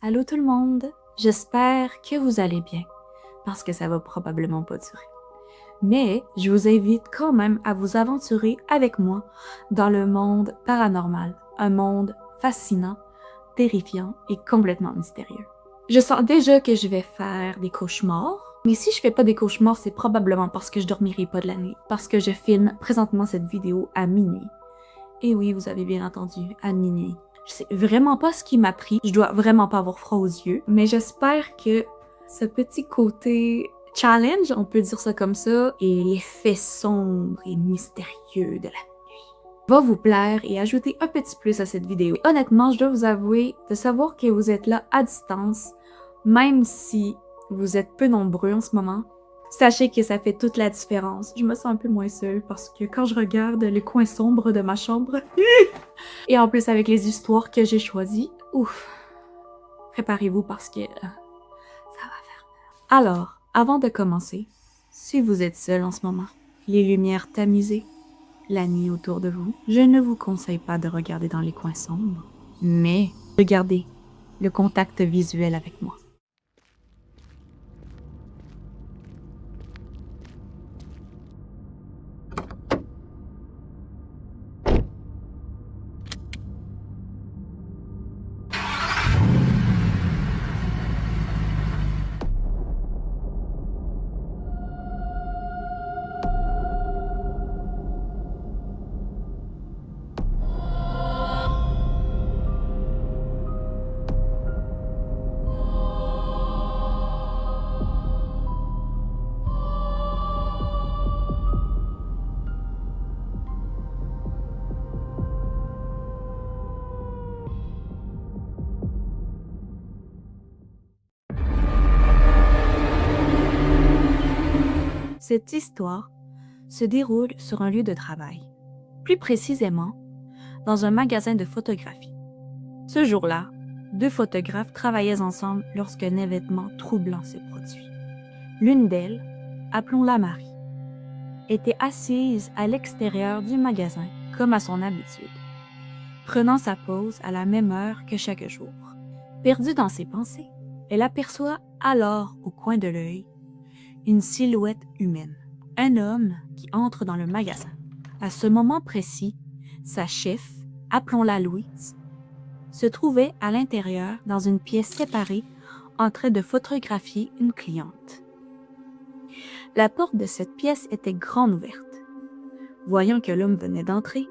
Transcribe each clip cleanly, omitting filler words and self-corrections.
Allô tout le monde, j'espère que vous allez bien, parce que ça va probablement pas durer. Mais je vous invite quand même à vous aventurer avec moi dans le monde paranormal, un monde fascinant, terrifiant et complètement mystérieux. Je sens déjà que je vais faire des cauchemars, mais si je fais pas des cauchemars, c'est probablement parce que je dormirai pas de la nuit, parce que je filme présentement cette vidéo à minuit. Et oui, vous avez bien entendu, à minuit. Je sais vraiment pas ce qui m'a pris, je dois vraiment pas avoir froid aux yeux, mais j'espère que ce petit côté challenge, on peut dire ça comme ça, et l'effet sombre et mystérieux de la nuit va vous plaire et ajouter un petit plus à cette vidéo. Et honnêtement, je dois vous avouer de savoir que vous êtes là à distance, même si vous êtes peu nombreux en ce moment. Sachez que ça fait toute la différence. Je me sens un peu moins seule parce que quand je regarde le coin sombre de ma chambre, et en plus avec les histoires que j'ai choisies, ouf, préparez-vous parce que ça va faire peur. Alors, avant de commencer, si vous êtes seul en ce moment, les lumières tamisées, la nuit autour de vous, je ne vous conseille pas de regarder dans les coins sombres, mais regardez le contact visuel avec moi. Cette histoire se déroule sur un lieu de travail, plus précisément dans un magasin de photographie. Ce jour-là, deux photographes travaillaient ensemble lorsqu'un événement troublant s'est produit. L'une d'elles, appelons-la Marie, était assise à l'extérieur du magasin comme à son habitude, prenant sa pause à la même heure que chaque jour. Perdue dans ses pensées, elle aperçoit alors au coin de l'œil une silhouette humaine, un homme qui entre dans le magasin. À ce moment précis, sa chef, appelons-la Louise, se trouvait à l'intérieur dans une pièce séparée en train de photographier une cliente. La porte de cette pièce était grande ouverte. Voyant que l'homme venait d'entrer,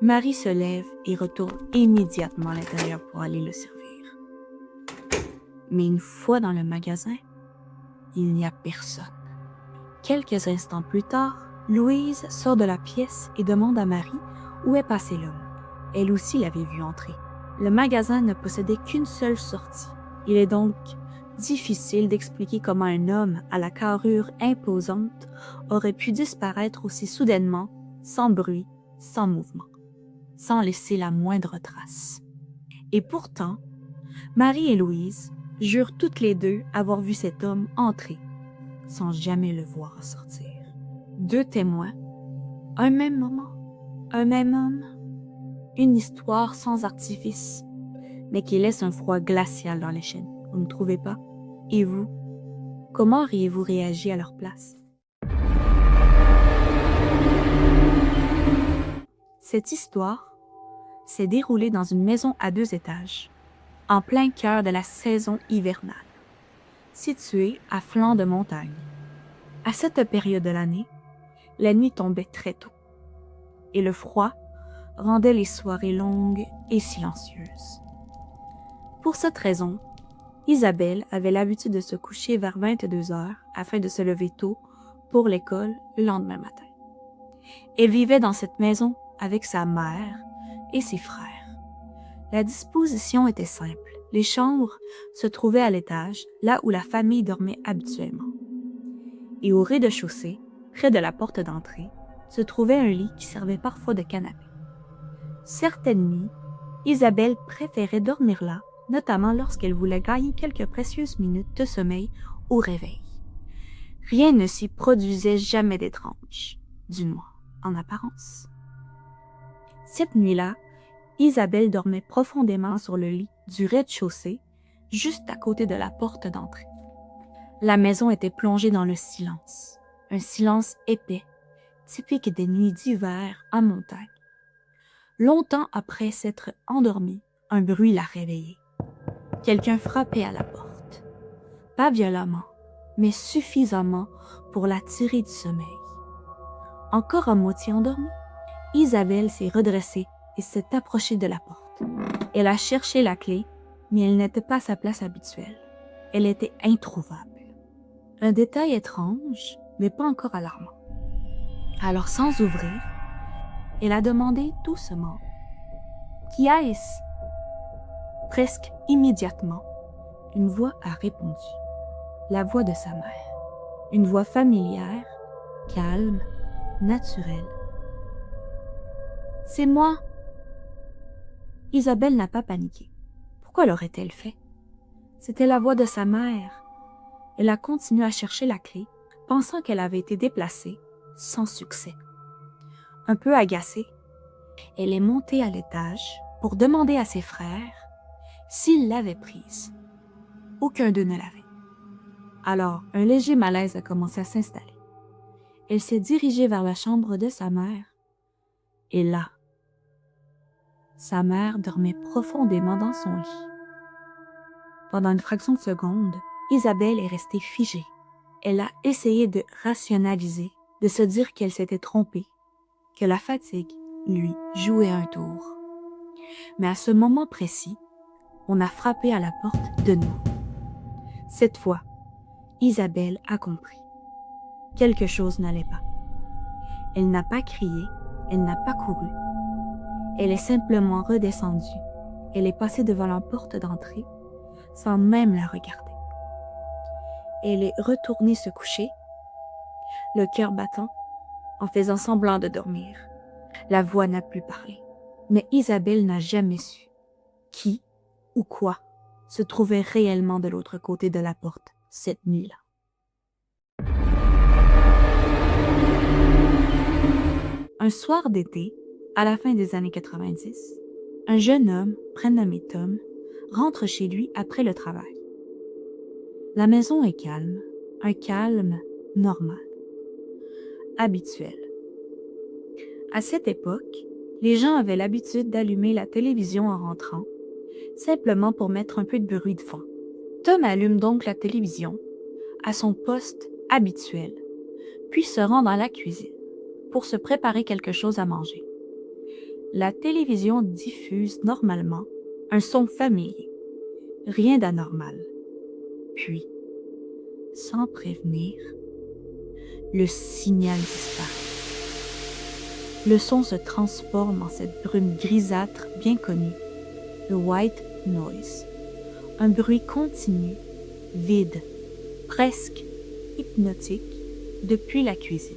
Marie se lève et retourne immédiatement à l'intérieur pour aller le servir. Mais une fois dans le magasin, il n'y a personne. Quelques instants plus tard, Louise sort de la pièce et demande à Marie où est passé l'homme. Elle aussi l'avait vu entrer. Le magasin ne possédait qu'une seule sortie. Il est donc difficile d'expliquer comment un homme à la carrure imposante aurait pu disparaître aussi soudainement, sans bruit, sans mouvement, sans laisser la moindre trace. Et pourtant, Marie et Louise jurent toutes les deux avoir vu cet homme entrer, sans jamais le voir sortir. Deux témoins, un même moment, un même homme, une histoire sans artifice, mais qui laisse un froid glacial dans les chaînes, vous ne trouvez pas? Et vous, comment auriez-vous réagi à leur place? Cette histoire s'est déroulée dans une maison à 2 étages, en plein cœur de la saison hivernale, située à flanc de montagne. À cette période de l'année, la nuit tombait très tôt, et le froid rendait les soirées longues et silencieuses. Pour cette raison, Isabelle avait l'habitude de se coucher vers 22 heures afin de se lever tôt pour l'école le lendemain matin. Elle vivait dans cette maison avec sa mère et ses frères. La disposition était simple. Les chambres se trouvaient à l'étage, là où la famille dormait habituellement. Et au rez-de-chaussée, près de la porte d'entrée, se trouvait un lit qui servait parfois de canapé. Certaines nuits, Isabelle préférait dormir là, notamment lorsqu'elle voulait gagner quelques précieuses minutes de sommeil au réveil. Rien ne s'y produisait jamais d'étrange, du moins en apparence. Cette nuit-là, Isabelle dormait profondément sur le lit du rez-de-chaussée, juste à côté de la porte d'entrée. La maison était plongée dans le silence, un silence épais, typique des nuits d'hiver en montagne. Longtemps après s'être endormie, un bruit l'a réveillée. Quelqu'un frappait à la porte. Pas violemment, mais suffisamment pour la tirer du sommeil. Encore à moitié endormie, Isabelle s'est redressée et s'est approchée de la porte. Elle a cherché la clé, mais elle n'était pas à sa place habituelle. Elle était introuvable. Un détail étrange, mais pas encore alarmant. Alors, sans ouvrir, elle a demandé doucement « Qui est-ce » Presque immédiatement, une voix a répondu. La voix de sa mère. Une voix familière, calme, naturelle. « C'est moi !» Isabelle n'a pas paniqué. Pourquoi l'aurait-elle fait? C'était la voix de sa mère. Elle a continué à chercher la clé, pensant qu'elle avait été déplacée, sans succès. Un peu agacée, elle est montée à l'étage pour demander à ses frères s'ils l'avaient prise. Aucun d'eux ne l'avait. Alors, un léger malaise a commencé à s'installer. Elle s'est dirigée vers la chambre de sa mère. Et là, sa mère dormait profondément dans son lit. Pendant une fraction de seconde, Isabelle est restée figée. Elle a essayé de rationaliser, de se dire qu'elle s'était trompée, que la fatigue, lui, jouait un tour. Mais à ce moment précis, on a frappé à la porte de nouveau. Cette fois, Isabelle a compris. Quelque chose n'allait pas. Elle n'a pas crié, elle n'a pas couru. Elle est simplement redescendue. Elle est passée devant la porte d'entrée sans même la regarder. Elle est retournée se coucher, le cœur battant, en faisant semblant de dormir. La voix n'a plus parlé. Mais Isabelle n'a jamais su qui ou quoi se trouvait réellement de l'autre côté de la porte cette nuit-là. Un soir d'été, à la fin des années 90, un jeune homme, prénommé Tom, rentre chez lui après le travail. La maison est calme, un calme normal, habituel. À cette époque, les gens avaient l'habitude d'allumer la télévision en rentrant, simplement pour mettre un peu de bruit de fond. Tom allume donc la télévision à son poste habituel, puis se rend dans la cuisine pour se préparer quelque chose à manger. La télévision diffuse normalement un son familier, rien d'anormal. Puis, sans prévenir, le signal disparaît. Le son se transforme en cette brume grisâtre bien connue, le white noise, un bruit continu, vide, presque hypnotique depuis la cuisine.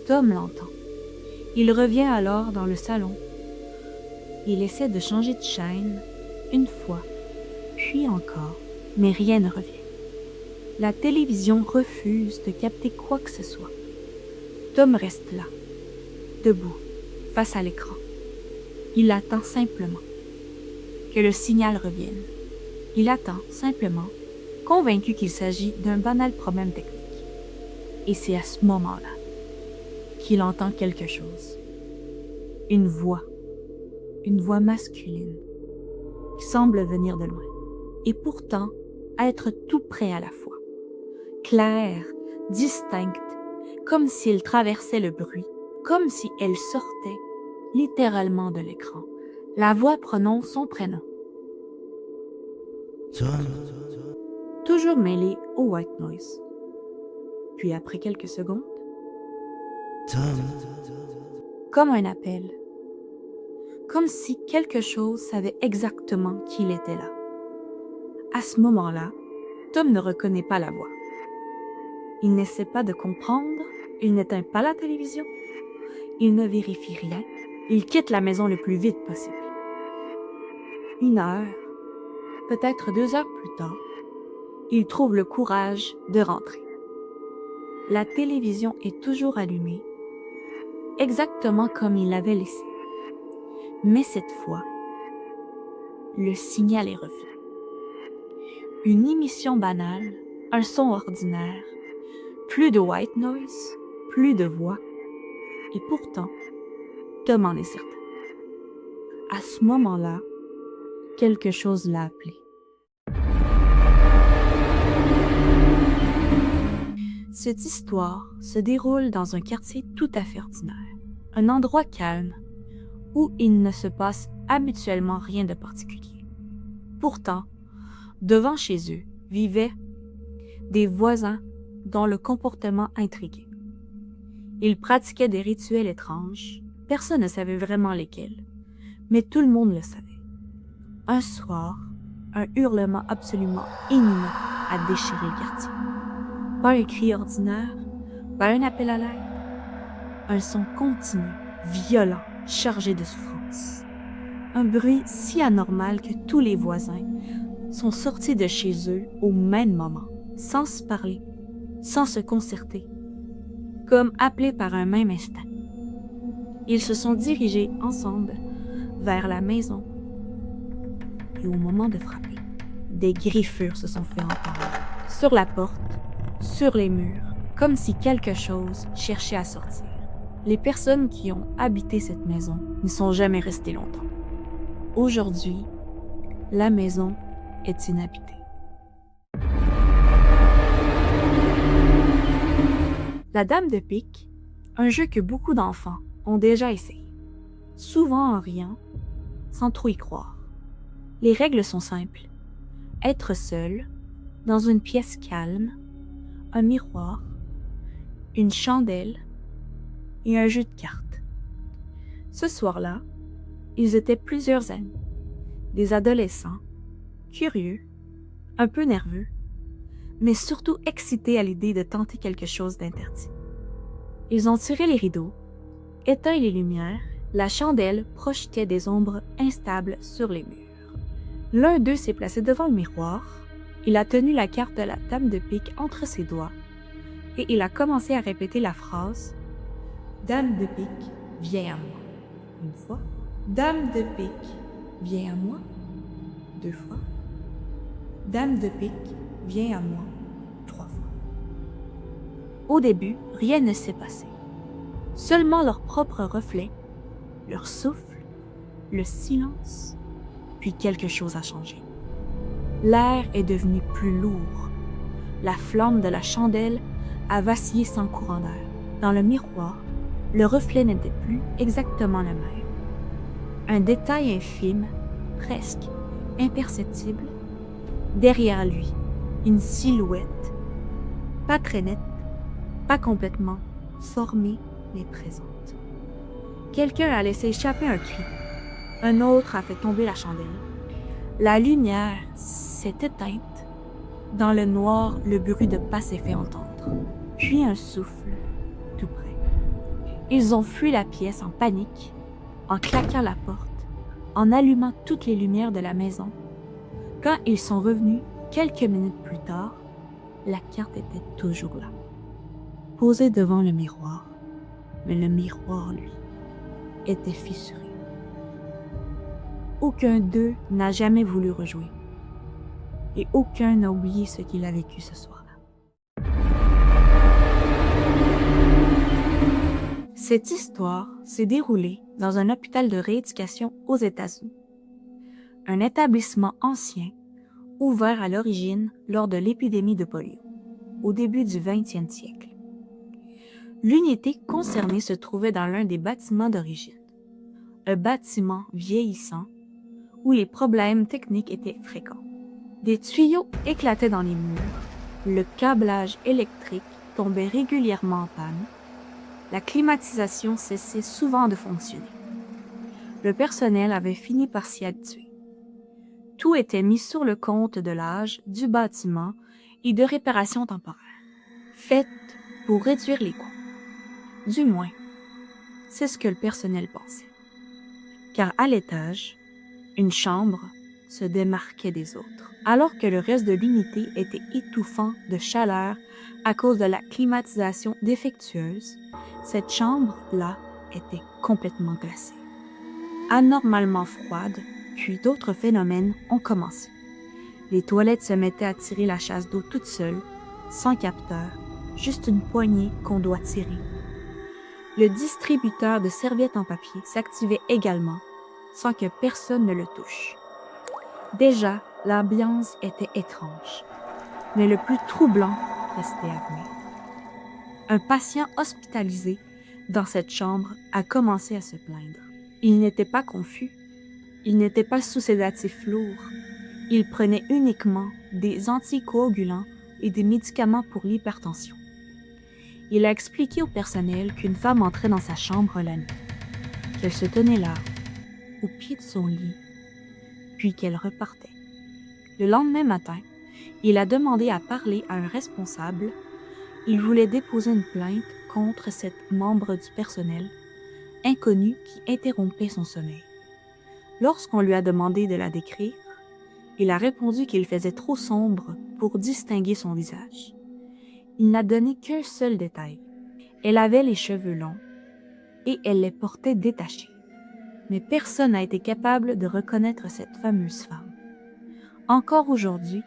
Tom l'entend. Il revient alors dans le salon. Il essaie de changer de chaîne une fois, puis encore, mais rien ne revient. La télévision refuse de capter quoi que ce soit. Tom reste là, debout, face à l'écran. Il attend simplement que le signal revienne. Il attend simplement, convaincu qu'il s'agit d'un banal problème technique. Et c'est à ce moment-là qu'il entend quelque chose. Une voix masculine, qui semble venir de loin, et pourtant être tout près à la fois. Claire, distincte, comme si elle traversait le bruit, comme si elle sortait littéralement de l'écran. La voix prononce son prénom. Tom. Toujours mêlé au white noise. Puis après quelques secondes, Tom. comme un appel. Comme si quelque chose savait exactement qu'il était là. À ce moment-là, Tom ne reconnaît pas la voix. Il n'essaie pas de comprendre, il n'éteint pas la télévision, il ne vérifie rien, il quitte la maison le plus vite possible. 1 heure, peut-être 2 heures plus tard, il trouve le courage de rentrer. La télévision est toujours allumée, exactement comme il l'avait laissé. Mais cette fois, le signal est revenu. Une émission banale, un son ordinaire, plus de white noise, plus de voix. Et pourtant, Tom en est certain. À ce moment-là, quelque chose l'a appelé. Cette histoire se déroule dans un quartier tout à fait ordinaire, un endroit calme où il ne se passe habituellement rien de particulier. Pourtant, devant chez eux vivaient des voisins dont le comportement intriguait. Ils pratiquaient des rituels étranges, personne ne savait vraiment lesquels, mais tout le monde le savait. Un soir, un hurlement absolument inhumain a déchiré le quartier. Pas un cri ordinaire, pas un appel à l'aide, un son continu, violent, chargé de souffrance. Un bruit si anormal que tous les voisins sont sortis de chez eux au même moment, sans se parler, sans se concerter, comme appelés par un même instinct. Ils se sont dirigés ensemble vers la maison et au moment de frapper, des griffures se sont fait entendre sur la porte, sur les murs, comme si quelque chose cherchait à sortir. Les personnes qui ont habité cette maison n'y sont jamais restées longtemps. Aujourd'hui, la maison est inhabitée. La Dame de pique, un jeu que beaucoup d'enfants ont déjà essayé, souvent en riant, sans trop y croire. Les règles sont simples. Être seul, dans une pièce calme, un miroir, une chandelle et un jeu de cartes. Ce soir-là, ils étaient plusieurs amis, des adolescents, curieux, un peu nerveux, mais surtout excités à l'idée de tenter quelque chose d'interdit. Ils ont tiré les rideaux, éteint les lumières, la chandelle projetait des ombres instables sur les murs. L'un d'eux s'est placé devant le miroir, il a tenu la carte de la Dame de pique entre ses doigts et il a commencé à répéter la phrase « Dame de pique, viens à moi ». Une fois. « Dame de pique, viens à moi ». Deux fois. « Dame de pique, viens à moi ». Trois fois. Au début, rien ne s'est passé. Seulement leur propre reflet, leur souffle, le silence, puis quelque chose a changé. L'air est devenu plus lourd. La flamme de la chandelle a vacillé sans courant d'air. Dans le miroir, le reflet n'était plus exactement le même. Un détail infime, presque imperceptible, derrière lui, une silhouette, pas très nette, pas complètement formée, mais présente. Quelqu'un a laissé échapper un cri. Un autre a fait tomber la chandelle. La lumière s'est éteinte. Dans le noir, le bruit de pas s'est fait entendre. Puis un souffle, tout près. Ils ont fui la pièce en panique, en claquant la porte, en allumant toutes les lumières de la maison. Quand ils sont revenus, quelques minutes plus tard, la carte était toujours là, posée devant le miroir. Mais le miroir, lui, était fissuré. Aucun d'eux n'a jamais voulu rejouer. Et aucun n'a oublié ce qu'il a vécu ce soir-là. Cette histoire s'est déroulée dans un hôpital de rééducation aux États-Unis. Un établissement ancien, ouvert à l'origine lors de l'épidémie de polio, au début du 20e siècle. L'unité concernée se trouvait dans l'un des bâtiments d'origine, un bâtiment vieillissant où les problèmes techniques étaient fréquents. Des tuyaux éclataient dans les murs, le câblage électrique tombait régulièrement en panne, la climatisation cessait souvent de fonctionner. Le personnel avait fini par s'y habituer. Tout était mis sur le compte de l'âge, du bâtiment et de réparations temporaires, faites pour réduire les coûts. Du moins, c'est ce que le personnel pensait. Car à l'étage, une chambre se démarquait des autres, alors que le reste de l'unité était étouffant de chaleur à cause de la climatisation défectueuse. Cette chambre-là était complètement glacée, anormalement froide, puis d'autres phénomènes ont commencé. Les toilettes se mettaient à tirer la chasse d'eau toute seule, sans capteur, juste une poignée qu'on doit tirer. Le distributeur de serviettes en papier s'activait également, sans que personne ne le touche. Déjà, l'ambiance était étrange, mais le plus troublant restait à venir. Un patient hospitalisé dans cette chambre a commencé à se plaindre. Il n'était pas confus, il n'était pas sous sédatifs lourds, il prenait uniquement des anticoagulants et des médicaments pour l'hypertension. Il a expliqué au personnel qu'une femme entrait dans sa chambre la nuit, qu'elle se tenait là, au pied de son lit, puis qu'elle repartait. Le lendemain matin, il a demandé à parler à un responsable. Il voulait déposer une plainte contre cette membre du personnel, inconnue qui interrompait son sommeil. Lorsqu'on lui a demandé de la décrire, il a répondu qu'il faisait trop sombre pour distinguer son visage. Il n'a donné qu'un seul détail. Elle avait les cheveux longs et elle les portait détachés. Mais personne n'a été capable de reconnaître cette fameuse femme. Encore aujourd'hui,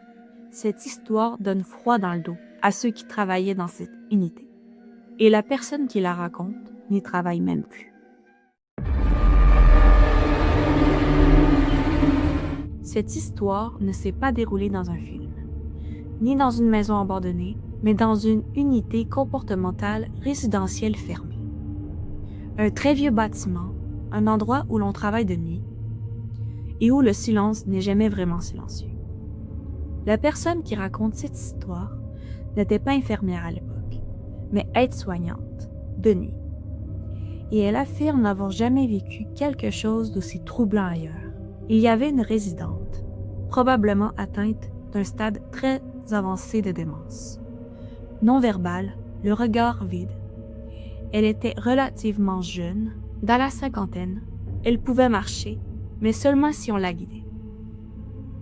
cette histoire donne froid dans le dos à ceux qui travaillaient dans cette unité. Et la personne qui la raconte n'y travaille même plus. Cette histoire ne s'est pas déroulée dans un film, ni dans une maison abandonnée, mais dans une unité comportementale résidentielle fermée. Un très vieux bâtiment, un endroit où l'on travaille de nuit et où le silence n'est jamais vraiment silencieux. La personne qui raconte cette histoire n'était pas infirmière à l'époque, mais aide-soignante de nuit. Et elle affirme n'avoir jamais vécu quelque chose d'aussi troublant ailleurs. Il y avait une résidente, probablement atteinte d'un stade très avancé de démence. Non-verbale, le regard vide. Elle était relativement jeune, dans la cinquantaine. Elle pouvait marcher, mais seulement si on la guidait.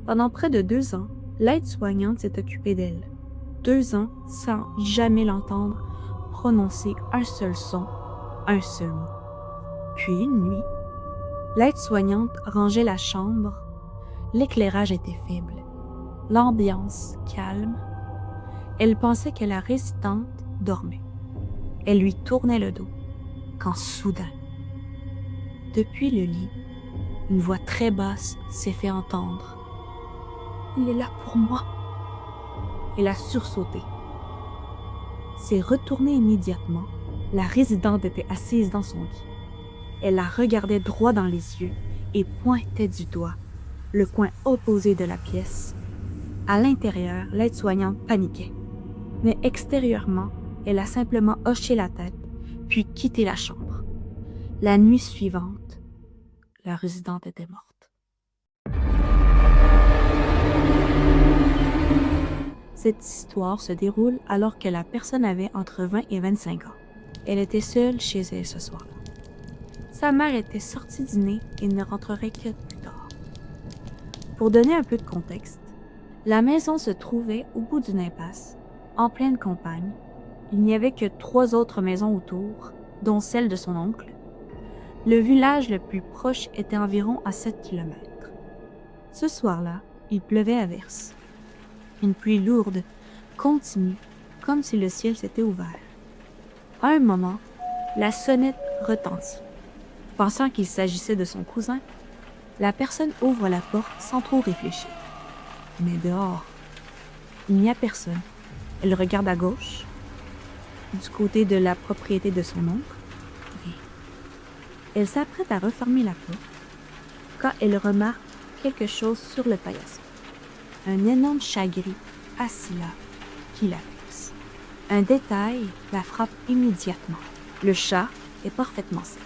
Pendant près de 2 ans, l'aide-soignante s'est occupée d'elle. 2 ans sans jamais l'entendre prononcer un seul son, un seul mot. Puis une nuit, l'aide-soignante rangeait la chambre. L'éclairage était faible, l'ambiance calme. Elle pensait que la résidente dormait. Elle lui tournait le dos, quand soudain, depuis le lit, une voix très basse s'est fait entendre. « Il est là pour moi !» Elle a sursauté. S'est retournée immédiatement. La résidente était assise dans son lit. Elle la regardait droit dans les yeux et pointait du doigt le coin opposé de la pièce. À l'intérieur, l'aide-soignante paniquait. Mais extérieurement, elle a simplement hoché la tête, puis quitté la chambre. La nuit suivante, la résidente était morte. Cette histoire se déroule alors que la personne avait entre 20 et 25 ans. Elle était seule chez elle ce soir-là. Sa mère était sortie dîner et ne rentrerait que plus tard. Pour donner un peu de contexte, la maison se trouvait au bout d'une impasse, en pleine campagne. Il n'y avait que 3 autres maisons autour, dont celle de son oncle. Le village le plus proche était environ à 7 kilomètres. Ce soir-là, il pleuvait à verse. Une pluie lourde, continue, comme si le ciel s'était ouvert. À un moment, la sonnette retentit. Pensant qu'il s'agissait de son cousin, la personne ouvre la porte sans trop réfléchir. Mais dehors, il n'y a personne. Elle regarde à gauche, du côté de la propriété de son oncle. Rien. Elle s'apprête à refermer la porte quand elle remarque quelque chose sur le paillasson. Un énorme chat gris assis là qui la fixe. Un détail la frappe immédiatement. Le chat est parfaitement sec,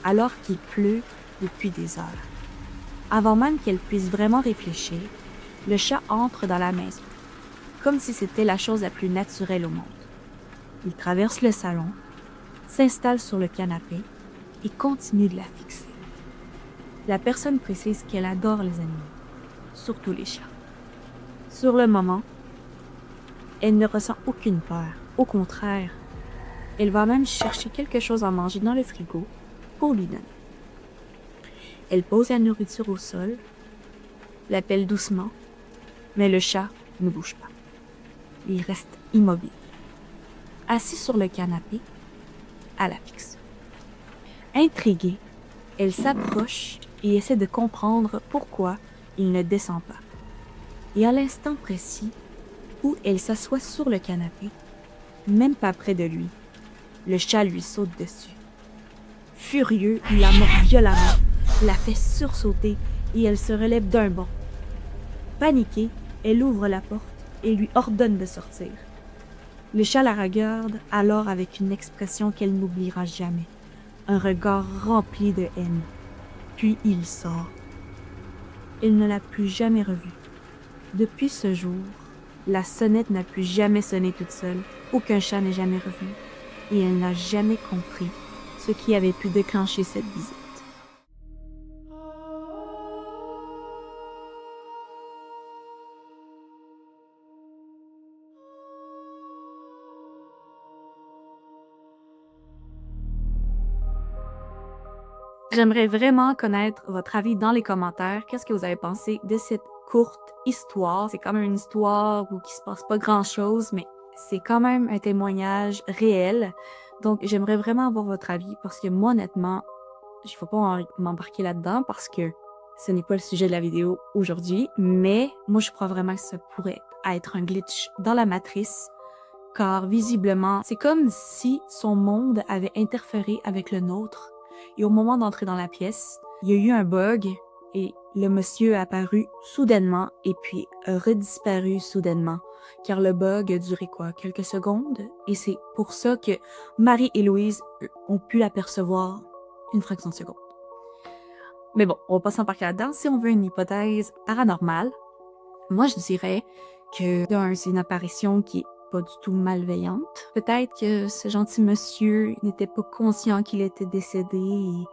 alors qu'il pleut depuis des heures. Avant même qu'elle puisse vraiment réfléchir, le chat entre dans la maison, comme si c'était la chose la plus naturelle au monde. Il traverse le salon, s'installe sur le canapé et continue de la fixer. La personne précise qu'elle adore les animaux, surtout les chats. Sur le moment, elle ne ressent aucune peur. Au contraire, elle va même chercher quelque chose à manger dans le frigo pour lui donner. Elle pose la nourriture au sol, l'appelle doucement Mais le chat ne bouge pas. Il reste immobile. Assis sur le canapé, à la fixe. Intriguée, elle s'approche et essaie de comprendre pourquoi il ne descend pas. Et à l'instant précis où elle s'assoit sur le canapé, même pas près de lui, le chat lui saute dessus. Furieux, il la mord violemment, la fait sursauter et elle se relève d'un bond. Paniquée, elle ouvre la porte et lui ordonne de sortir. Le chat la regarde alors avec une expression qu'elle n'oubliera jamais, un regard rempli de haine. Puis il sort. Elle ne l'a plus jamais revu. Depuis ce jour, la sonnette n'a plus jamais sonné toute seule, aucun chat n'est jamais revenu, et elle n'a jamais compris ce qui avait pu déclencher cette visite. J'aimerais vraiment connaître votre avis dans les commentaires. Qu'est-ce que vous avez pensé de cette courte histoire? C'est quand même une histoire où il se passe pas grand-chose, mais c'est quand même un témoignage réel. Donc, j'aimerais vraiment avoir votre avis parce que moi, honnêtement, il faut pas m'embarquer là-dedans parce que ce n'est pas le sujet de la vidéo aujourd'hui, mais moi, je crois vraiment que ça pourrait être un glitch dans la matrice, car visiblement, c'est comme si son monde avait interféré avec le nôtre. Et au moment d'entrer dans la pièce, il y a eu un bug et le monsieur a apparu soudainement et puis a redisparu soudainement. Car le bug a duré quoi? Quelques secondes? Et c'est pour ça que Marie et Louise ont pu l'apercevoir une fraction de seconde. Mais bon, on va pas s'embarquer là-dedans. Si on veut une hypothèse paranormale, moi je dirais que c'est une apparition qui est pas du tout malveillante. Peut-être que ce gentil monsieur n'était pas conscient qu'il était décédé. Et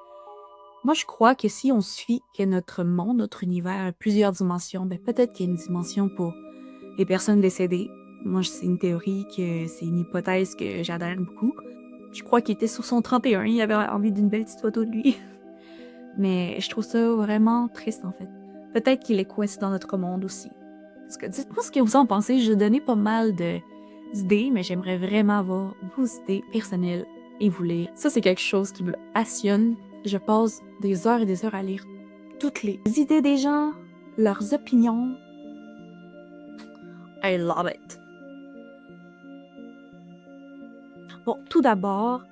moi, je crois que si on suit que notre monde, notre univers a plusieurs dimensions, ben peut-être qu'il y a une dimension pour les personnes décédées. Moi, c'est une théorie c'est une hypothèse que j'adhère beaucoup. Je crois qu'il était sur son 31, il avait envie d'une belle petite photo de lui. Mais je trouve ça vraiment triste, en fait. Peut-être qu'il est coincé dans notre monde aussi. Parce que dites-moi ce que vous en pensez. J'ai donné pas mal d'idées, mais j'aimerais vraiment avoir vos idées personnelles et vous lire. Ça, c'est quelque chose qui me passionne. Je passe des heures et des heures à lire toutes les idées des gens, leurs opinions. I love it. Bon, tout d'abord,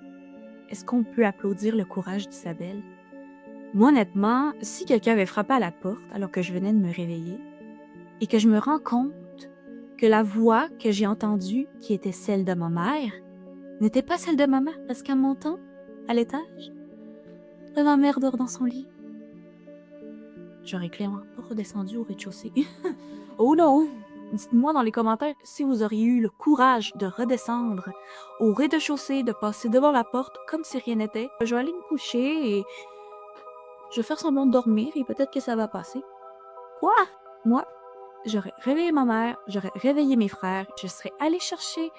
est-ce qu'on peut applaudir le courage d'Isabelle? Moi, honnêtement, si quelqu'un avait frappé à la porte alors que je venais de me réveiller et que je me rends compte que la voix que j'ai entendue, qui était celle de ma mère, n'était pas celle de ma mère parce qu'à montant, à l'étage, ma mère dort dans son lit. J'aurais clairement pas redescendu au rez-de-chaussée. Oh non! Dites-moi dans les commentaires si vous auriez eu le courage de redescendre au rez-de-chaussée, de passer devant la porte comme si rien n'était. Je vais aller me coucher et je vais faire semblant de dormir et peut-être que ça va passer. Quoi? Moi, j'aurais réveillé ma mère, j'aurais réveillé mes frères, je serais allée chercher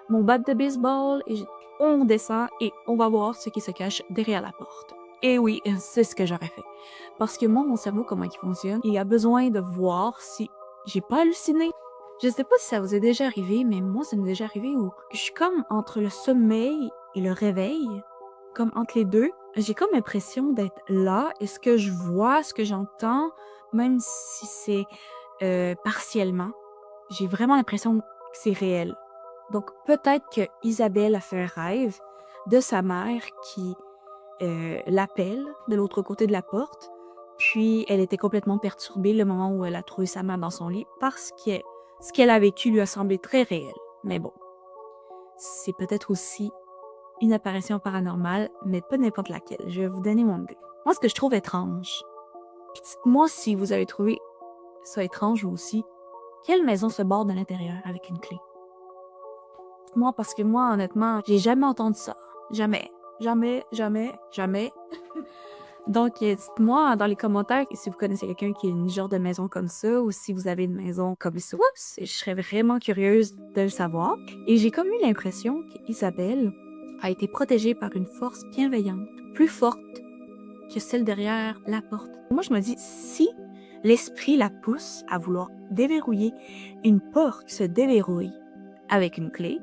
mon bat de baseball et on descend et on va voir ce qui se cache derrière la porte. Et oui, c'est ce que j'aurais fait. Parce que moi, mon cerveau, comment il fonctionne, il a besoin de voir si j'ai pas halluciné. Je sais pas si ça vous est déjà arrivé, mais moi, ça m'est déjà arrivé où je suis comme entre le sommeil et le réveil, comme entre les deux. J'ai comme l'impression d'être là, et ce que je vois, ce que j'entends, même si c'est partiellement, j'ai vraiment l'impression que c'est réel. Donc peut-être que Isabelle a fait un rêve de sa mère qui l'appelle de l'autre côté de la porte, puis elle était complètement perturbée le moment où elle a trouvé sa mère dans son lit parce que ce qu'elle a vécu lui a semblé très réel. Mais bon, c'est peut-être aussi une apparition paranormale, mais pas n'importe laquelle. Je vais vous donner mon idée. Moi, ce que je trouve étrange, dites-moi si vous avez trouvé ça étrange vous aussi, quelle maison se borde de l'intérieur avec une clé? Dites-moi, parce que moi, honnêtement, j'ai jamais entendu ça. Jamais. Jamais, jamais, jamais. Donc, dites-moi dans les commentaires si vous connaissez quelqu'un qui a une genre de maison comme ça ou si vous avez une maison comme ça. Je serais vraiment curieuse de le savoir. Et j'ai comme eu l'impression qu'Isabelle a été protégée par une force bienveillante, plus forte que celle derrière la porte. Moi, je me dis, si L'esprit la pousse à vouloir déverrouiller une porte qui se déverrouille avec une clé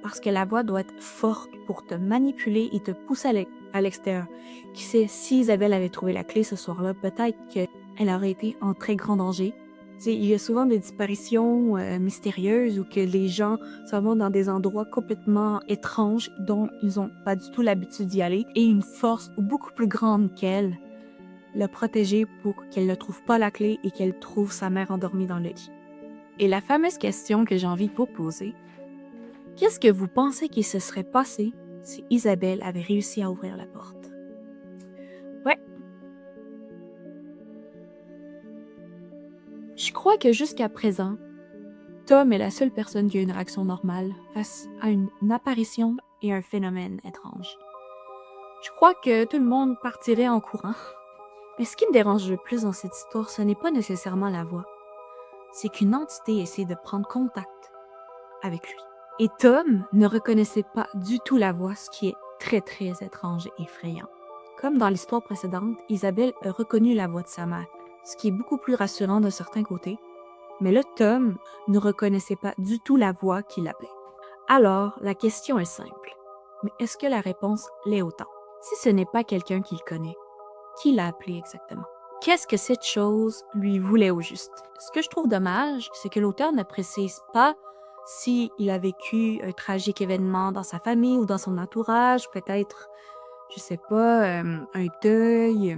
parce que la voix doit être forte pour te manipuler et te pousser à l'extérieur. Qui sait, si Isabelle avait trouvé la clé ce soir-là, peut-être qu'elle aurait été en très grand danger. T'sais, il y a souvent des disparitions mystérieuses ou que les gens s'en vont dans des endroits complètement étranges dont ils n'ont pas du tout l'habitude d'y aller et une force beaucoup plus grande qu'elle l'a protégée pour qu'elle ne trouve pas la clé et qu'elle trouve sa mère endormie dans le lit. Et la fameuse question que j'ai envie de vous poser, qu'est-ce que vous pensez qu'il se serait passé si Isabelle avait réussi à ouvrir la porte? Ouais. Je crois que jusqu'à présent, Tom est la seule personne qui a une réaction normale face à une apparition et un phénomène étrange. Je crois que tout le monde partirait en courant. Mais ce qui me dérange le plus dans cette histoire, ce n'est pas nécessairement la voix. C'est qu'une entité essaie de prendre contact avec lui. Et Tom ne reconnaissait pas du tout la voix, ce qui est très très étrange et effrayant. Comme dans l'histoire précédente, Isabelle a reconnu la voix de sa mère, ce qui est beaucoup plus rassurant d'un certain côté. Mais là, Tom ne reconnaissait pas du tout la voix qui l'appelait. Alors, la question est simple. Mais est-ce que la réponse l'est autant? Si ce n'est pas quelqu'un qu'il connaît, qui l'a appelé exactement? Qu'est-ce que cette chose lui voulait au juste? Ce que je trouve dommage, c'est que l'auteur ne précise pas s'il a vécu un tragique événement dans sa famille ou dans son entourage, peut-être, je sais pas, un deuil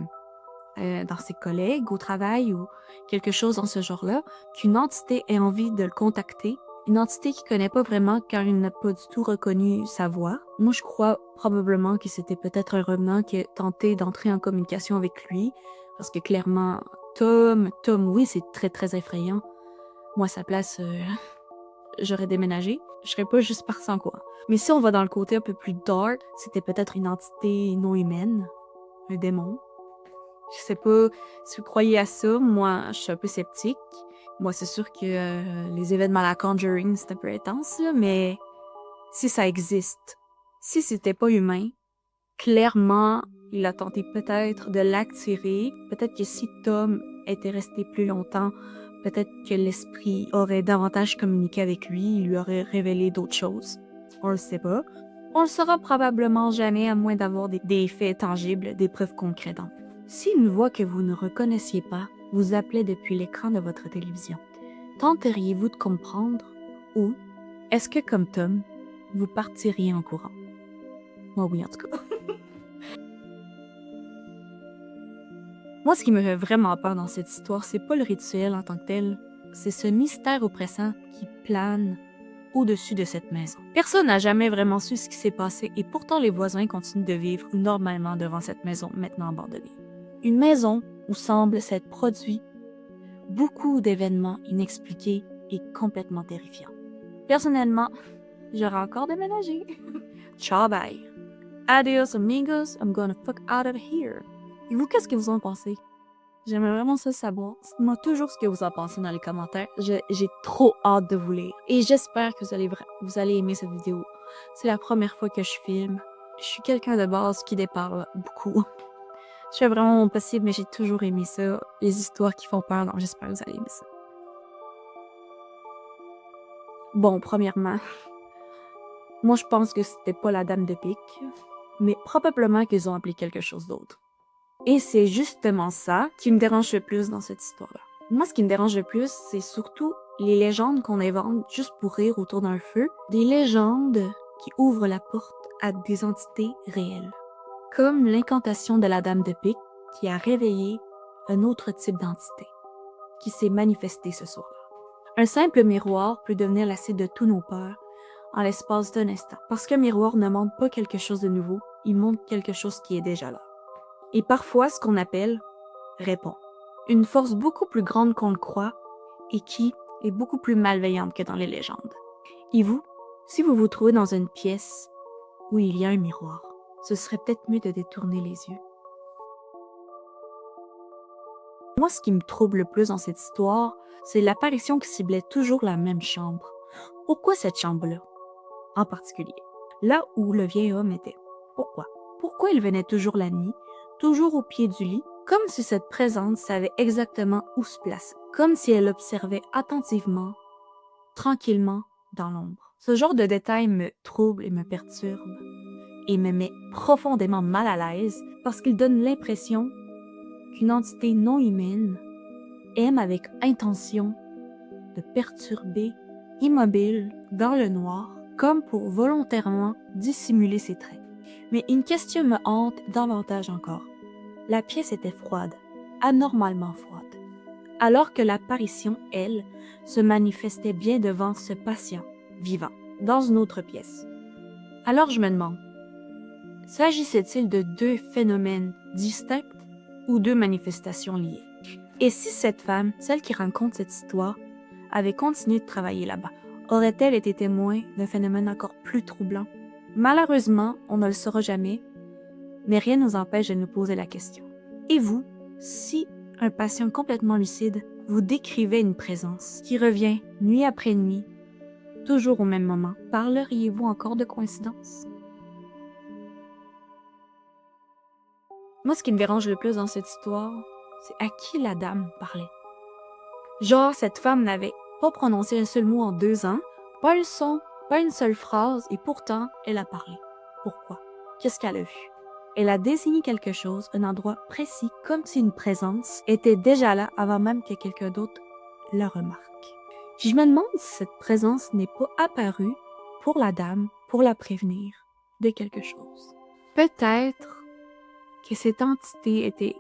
dans ses collègues au travail ou quelque chose dans ce genre-là, qu'une entité ait envie de le contacter, une entité qu'il connaît pas vraiment car il n'a pas du tout reconnu sa voix. Moi, je crois probablement que c'était peut-être un revenant qui a tenté d'entrer en communication avec lui, parce que clairement, Tom, oui, c'est très très effrayant. Moi, à sa place, j'aurais déménagé. Je serais pas juste partie en courant. Mais si on va dans le côté un peu plus dark, c'était peut-être une entité non humaine, un démon. Je sais pas si vous croyez à ça, moi je suis un peu sceptique. Moi c'est sûr que les événements à la Conjuring c'est un peu intense, là, mais si ça existe, si c'était pas humain, clairement il a tenté peut-être de l'attirer. Peut-être que si Tom était resté plus longtemps, peut-être que l'esprit aurait davantage communiqué avec lui, il lui aurait révélé d'autres choses. On le sait pas. On le saura probablement jamais à moins d'avoir des faits tangibles, des preuves concrètes. Si une voix que vous ne reconnaissiez pas vous appelait depuis l'écran de votre télévision, tenteriez-vous de comprendre ou est-ce que, comme Tom, vous partiriez en courant? Moi, oui, en tout cas. Moi, ce qui me fait vraiment peur dans cette histoire, c'est pas le rituel en tant que tel, c'est ce mystère oppressant qui plane au-dessus de cette maison. Personne n'a jamais vraiment su ce qui s'est passé et pourtant les voisins continuent de vivre normalement devant cette maison maintenant abandonnée. Une maison où semble s'être produit beaucoup d'événements inexpliqués et complètement terrifiants. Personnellement, j'aurais encore déménagé. Ciao, bye. Adios, amigos. I'm gonna fuck out of here. Et vous, qu'est-ce que vous en pensez? J'aimerais vraiment ça savoir. Dites-moi toujours ce que vous en pensez dans les commentaires. J'ai trop hâte de vous lire. Et j'espère que vous allez aimer cette vidéo. C'est la première fois que je filme. Je suis quelqu'un de base qui déparle beaucoup. Je fais vraiment mon possible, mais j'ai toujours aimé ça. Les histoires qui font peur, donc j'espère que vous allez aimer ça. Bon, premièrement, moi je pense que c'était pas la dame de pique, mais probablement qu'ils ont appelé quelque chose d'autre. Et c'est justement ça qui me dérange le plus dans cette histoire-là. Moi, ce qui me dérange le plus, c'est surtout les légendes qu'on invente juste pour rire autour d'un feu. Des légendes qui ouvrent la porte à des entités réelles. Comme l'incantation de la dame de pique qui a réveillé un autre type d'entité qui s'est manifesté ce soir-là. Un simple miroir peut devenir la cible de tous nos peurs en l'espace d'un instant. Parce qu'un miroir ne montre pas quelque chose de nouveau, il montre quelque chose qui est déjà là. Et parfois, ce qu'on appelle répond. Une force beaucoup plus grande qu'on le croit et qui est beaucoup plus malveillante que dans les légendes. Et vous, si vous vous trouvez dans une pièce où il y a un miroir, ce serait peut-être mieux de détourner les yeux. Moi, ce qui me trouble le plus dans cette histoire, c'est l'apparition qui ciblait toujours la même chambre. Pourquoi cette chambre-là, en particulier? Là où le vieil homme était. Pourquoi? Pourquoi il venait toujours la nuit, toujours au pied du lit, Comme si cette présence savait exactement où se placer, comme si elle observait attentivement, tranquillement, dans l'ombre. Ce genre de détail me trouble et me perturbe, et me met profondément mal à l'aise parce qu'il donne l'impression qu'une entité non humaine aime avec intention de perturber, immobile, dans le noir, comme pour volontairement dissimuler ses traits. Mais une question me hante davantage encore. La pièce était froide, anormalement froide, alors que l'apparition, elle, se manifestait bien devant ce patient, vivant, dans une autre pièce. Alors je me demande, s'agissait-il de deux phénomènes distincts ou deux manifestations liées? Et si cette femme, celle qui raconte cette histoire, avait continué de travailler là-bas, aurait-elle été témoin d'un phénomène encore plus troublant? Malheureusement, on ne le saura jamais, mais rien ne nous empêche de nous poser la question. Et vous, si un patient complètement lucide vous décrivait une présence qui revient nuit après nuit, toujours au même moment, parleriez-vous encore de coïncidence? Moi, ce qui me dérange le plus dans cette histoire, c'est à qui la dame parlait. Genre, cette femme n'avait pas prononcé un seul mot en 2 ans, pas un son, pas une seule phrase, et pourtant, elle a parlé. Pourquoi? Qu'est-ce qu'elle a vu? Elle a désigné quelque chose, un endroit précis, comme si une présence était déjà là avant même que quelqu'un d'autre la remarque. Je me demande si cette présence n'est pas apparue pour la dame, pour la prévenir de quelque chose. Peut-être que cette entité était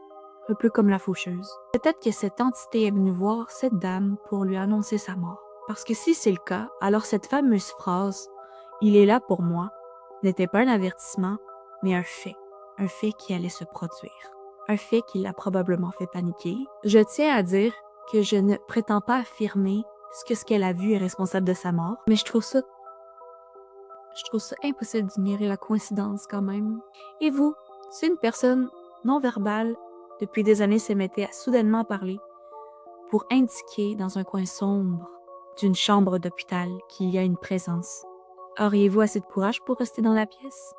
un peu comme la faucheuse. Peut-être que cette entité est venue voir cette dame pour lui annoncer sa mort. Parce que si c'est le cas, alors cette fameuse phrase « Il est là pour moi » n'était pas un avertissement, mais un fait. Un fait qui allait se produire. Un fait qui l'a probablement fait paniquer. Je tiens à dire que je ne prétends pas affirmer que ce qu'elle a vu est responsable de sa mort, mais je trouve ça impossible d'ignorer la coïncidence quand même. Et vous, si une personne non-verbale depuis des années se mettait à soudainement parler pour indiquer dans un coin sombre d'une chambre d'hôpital qu'il y a une présence, auriez-vous assez de courage pour rester dans la pièce?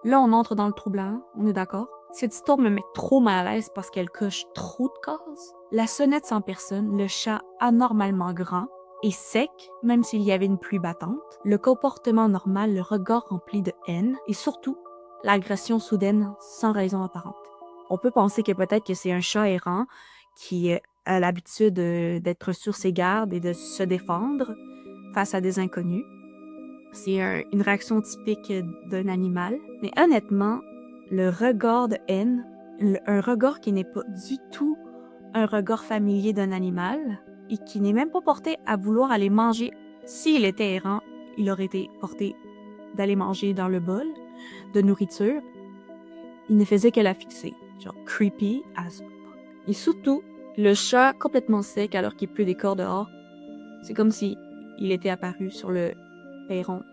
Là, on entre dans le troublant, on est d'accord? Cette histoire me met trop mal à l'aise parce qu'elle coche trop de cases. La sonnette sans personne, le chat anormalement grand et sec, même s'il y avait une pluie battante, le comportement normal, le regard rempli de haine et surtout, l'agression soudaine sans raison apparente. On peut penser que peut-être que c'est un chat errant qui a l'habitude d'être sur ses gardes et de se défendre face à des inconnus. C'est une réaction typique d'un animal. Mais honnêtement, le regard de haine, un regard qui n'est pas du tout un regard familier d'un animal et qui n'est même pas porté à vouloir aller manger. S'il était errant, il aurait été porté d'aller manger dans le bol de nourriture. Il ne faisait que la fixer. Genre creepy as fuck. Et surtout, le chat complètement sec alors qu'il pleut des corps dehors. C'est comme si il était apparu sur le perron.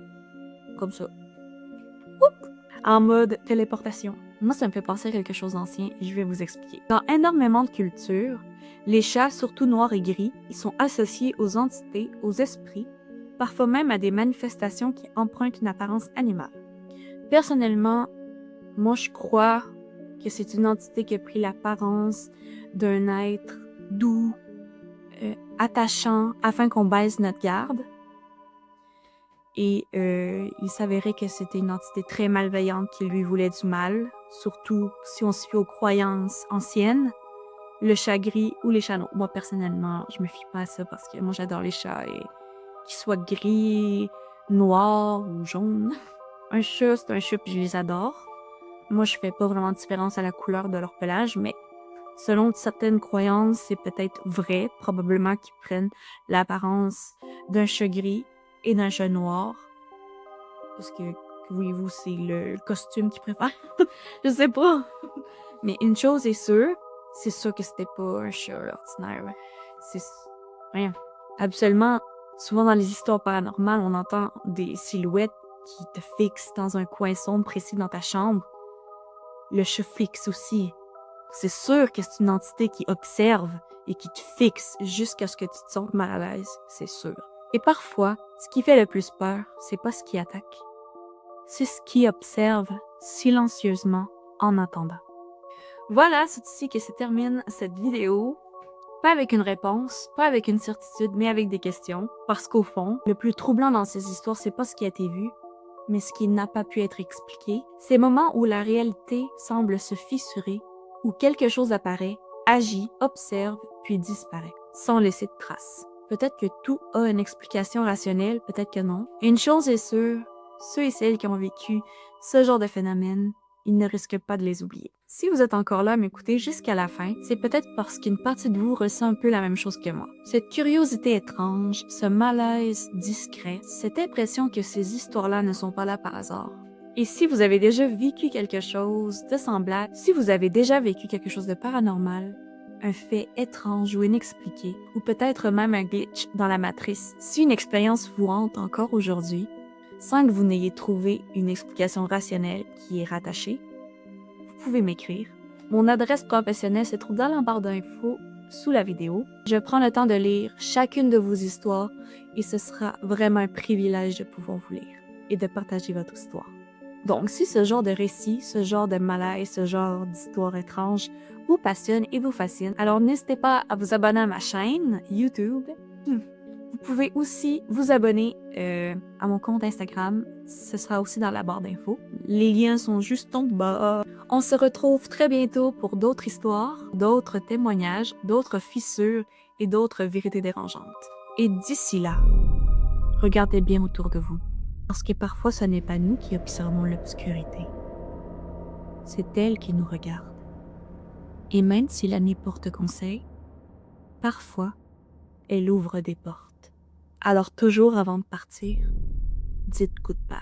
Comme ça. Oup! En mode téléportation. Moi, ça me fait penser à quelque chose d'ancien et je vais vous expliquer. Dans énormément de cultures, les chats, surtout noirs et gris, ils sont associés aux entités, aux esprits, parfois même à des manifestations qui empruntent une apparence animale. Personnellement, moi, je crois que c'est une entité qui a pris l'apparence d'un être doux, attachant, afin qu'on baisse notre garde. Et il s'avérait que c'était une entité très malveillante qui lui voulait du mal, surtout si on se fie aux croyances anciennes, le chat gris ou les chats noirs. Moi, personnellement, je me fie pas à ça parce que moi, j'adore les chats et qu'ils soient gris, noirs ou jaunes. Un chat, c'est un chat puis je les adore. Moi, je fais pas vraiment de différence à la couleur de leur pelage, mais selon certaines croyances, c'est peut-être vrai, probablement qu'ils prennent l'apparence d'un chat gris et d'un chat noir. Parce que, voyez-vous, c'est le costume qu'ils préfèrent. Je sais pas. Mais une chose est sûre, c'est sûr que c'était pas un chat ordinaire. C'est rien. Absolument, souvent dans les histoires paranormales, on entend des silhouettes qui te fixent dans un coin sombre précis dans ta chambre. Le chat fixe aussi. C'est sûr que c'est une entité qui observe et qui te fixe jusqu'à ce que tu te sentes mal à l'aise, c'est sûr. Et parfois, ce qui fait le plus peur, c'est pas ce qui attaque. C'est ce qui observe silencieusement en attendant. Voilà, c'est ici que se termine cette vidéo. Pas avec une réponse, pas avec une certitude, mais avec des questions. Parce qu'au fond, le plus troublant dans ces histoires, c'est pas ce qui a été vu, mais ce qui n'a pas pu être expliqué. Ces moments où la réalité semble se fissurer, où quelque chose apparaît, agit, observe, puis disparaît, sans laisser de traces. Peut-être que tout a une explication rationnelle, peut-être que non. Une chose est sûre, ceux et celles qui ont vécu ce genre de phénomène, ils ne risquent pas de les oublier. Si vous êtes encore là à m'écouter jusqu'à la fin, c'est peut-être parce qu'une partie de vous ressent un peu la même chose que moi. Cette curiosité étrange, ce malaise discret, cette impression que ces histoires-là ne sont pas là par hasard. Et si vous avez déjà vécu quelque chose de semblable, si vous avez déjà vécu quelque chose de paranormal, un fait étrange ou inexpliqué, ou peut-être même un glitch dans la matrice, si une expérience vous hante encore aujourd'hui, sans que vous n'ayez trouvé une explication rationnelle qui est rattachée, vous pouvez m'écrire. Mon adresse professionnelle se trouve dans la barre d'infos sous la vidéo. Je prends le temps de lire chacune de vos histoires et ce sera vraiment un privilège de pouvoir vous lire et de partager votre histoire. Donc, si ce genre de récit, ce genre de malaise, ce genre d'histoire étrange vous passionne et vous fascine, alors n'hésitez pas à vous abonner à ma chaîne YouTube. Vous pouvez aussi vous abonner à mon compte Instagram. Ce sera aussi dans la barre d'infos. Les liens sont juste en bas. On se retrouve très bientôt pour d'autres histoires, d'autres témoignages, d'autres fissures et d'autres vérités dérangeantes. Et d'ici là, regardez bien autour de vous. Parce que parfois, ce n'est pas nous qui observons l'obscurité. C'est elle qui nous regarde. Et même si la nuit porte conseil, parfois, elle ouvre des portes. Alors toujours avant de partir, dites goodbye.